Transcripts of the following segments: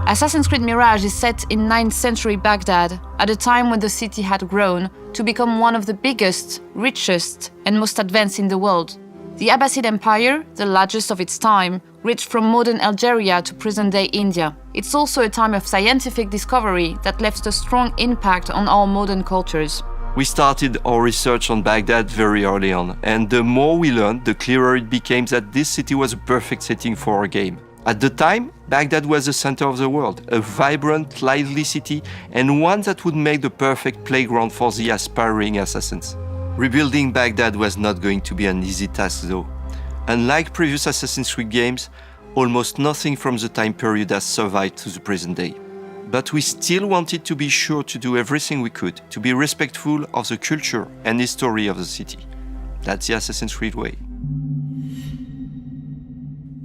Assassin's Creed Mirage is set in 9th century Baghdad, at a time when the city had grown to become one of the biggest, richest, and most advanced in the world. The Abbasid Empire, the largest of its time, reached from modern Algeria to present-day India. It's also a time of scientific discovery that left a strong impact on our modern cultures. We started our research on Baghdad very early on, and the more we learned, the clearer it became that this city was a perfect setting for our game. At the time, Baghdad was the center of the world, a vibrant, lively city, and one that would make the perfect playground for the aspiring assassins. Rebuilding Baghdad was not going to be an easy task though. Unlike previous Assassin's Creed games, almost nothing from the time period has survived to the present day. But we still wanted to be sure to do everything we could to be respectful of the culture and history of the city. That's the Assassin's Creed way.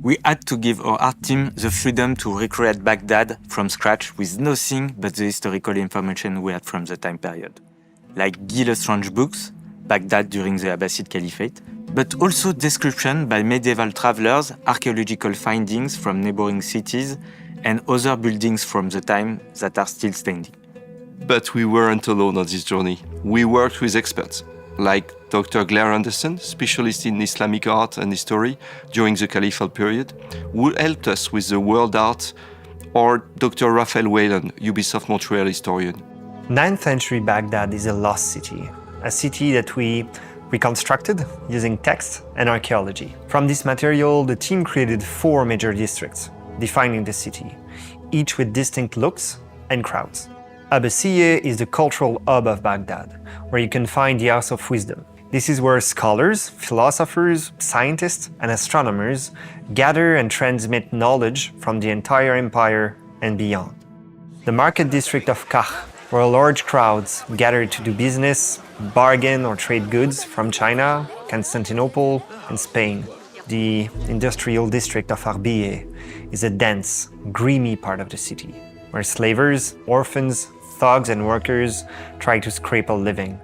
We had to give our art team the freedom to recreate Baghdad from scratch with nothing but the historical information we had from the time period. Like Guy Lestrange's books, Baghdad during the Abbasid Caliphate, but also description by medieval travelers, archaeological findings from neighboring cities, and other buildings from the time that are still standing. But we weren't alone on this journey. We worked with experts, like Dr. Claire Anderson, specialist in Islamic art and history during the Caliphal period, who helped us with the world art, or Dr. Raphael Whalen, Ubisoft Montreal historian. 9th century Baghdad is a lost city, a city that we reconstructed using text and archaeology. From this material, the team created 4 major districts, defining the city, each with distinct looks and crowds. Abbasiyeh is the cultural hub of Baghdad, where you can find the House of Wisdom. This is where scholars, philosophers, scientists, and astronomers gather and transmit knowledge from the entire empire and beyond. The market district of Kach, where large crowds gather to do business, bargain or trade goods from China, Constantinople, and Spain. The industrial district of Arbiyeh is a dense, grimy part of the city, where slavers, orphans, thugs, and workers try to scrape a living.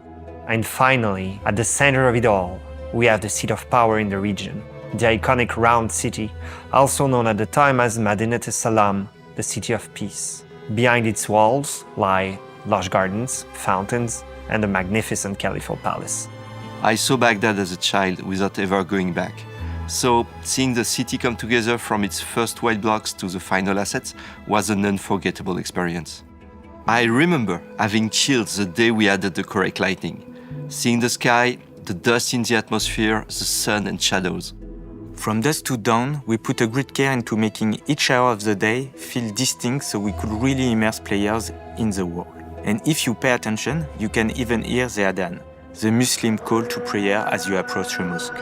And finally, at the center of it all, we have the seat of power in the region, the iconic round city, also known at the time as Madinat al-Salam, the city of peace. Behind its walls lie lush gardens, fountains, and a magnificent caliphal palace. I saw Baghdad as a child without ever going back. So, seeing the city come together from its first white blocks to the final assets was an unforgettable experience. I remember having chills the day we added the correct lighting. Seeing the sky, the dust in the atmosphere, the sun and shadows. From dusk to dawn, we put a great care into making each hour of the day feel distinct so we could really immerse players in the world. And if you pay attention, you can even hear the adhan, the Muslim call to prayer as you approach the mosque.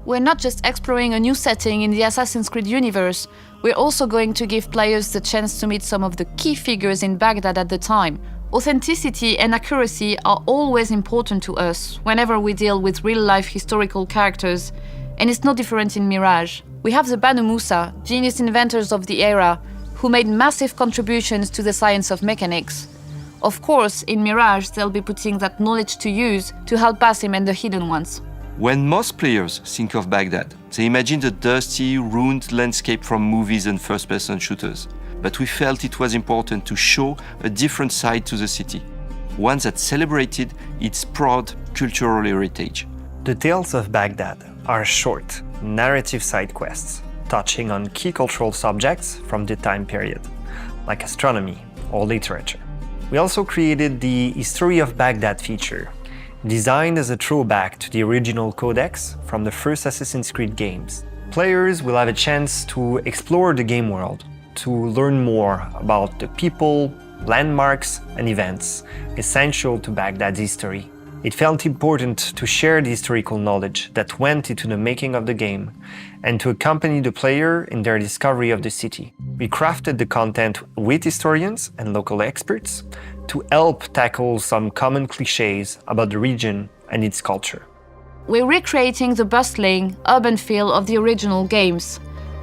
We're not just exploring a new setting in the Assassin's Creed universe, we're also going to give players the chance to meet some of the key figures in Baghdad at the time. Authenticity and accuracy are always important to us whenever we deal with real-life historical characters, and it's no different in Mirage. We have the Banu Musa, genius inventors of the era, who made massive contributions to the science of mechanics. Of course, in Mirage, they'll be putting that knowledge to use to help Basim and the Hidden Ones. When most players think of Baghdad, they imagine the dusty, ruined landscape from movies and first-person shooters. But we felt it was important to show a different side to the city, one that celebrated its proud cultural heritage. The tales of Baghdad are short, narrative side quests, touching on key cultural subjects from the time period, like astronomy or literature. We also created the History of Baghdad feature, designed as a throwback to the original codex from the first Assassin's Creed games. Players will have a chance to explore the game world, to learn more about the people, landmarks, and events essential to Baghdad's history. It felt important to share the historical knowledge that went into the making of the game and to accompany the player in their discovery of the city. We crafted the content with historians and local experts to help tackle some common clichés about the region and its culture. We're recreating the bustling, urban feel of the original games.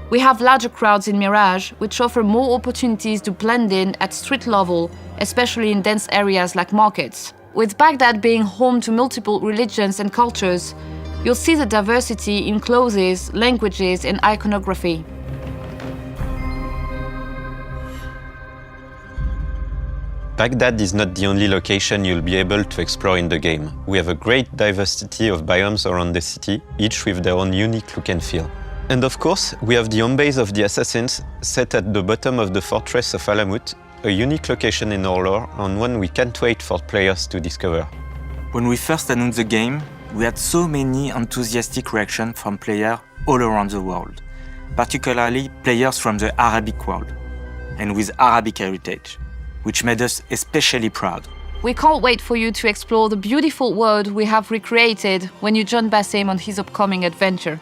We have larger crowds in Mirage, which offer more opportunities to blend in at street level, especially in dense areas like markets. With Baghdad being home to multiple religions and cultures, You'll see the diversity in clothes, languages, and iconography. Baghdad is not the only location you'll be able to explore in the game. We have a great diversity of biomes around the city, each with their own unique look and feel. And of course, we have the home base of the Assassins, set at the bottom of the fortress of Alamut, a unique location in our lore and one we can't wait for players to discover. When we first announced the game, we had so many enthusiastic reactions from players all around the world, particularly players from the Arabic world, and with Arabic heritage, which made us especially proud. We can't wait for you to explore the beautiful world we have recreated when you join Basim on his upcoming adventure.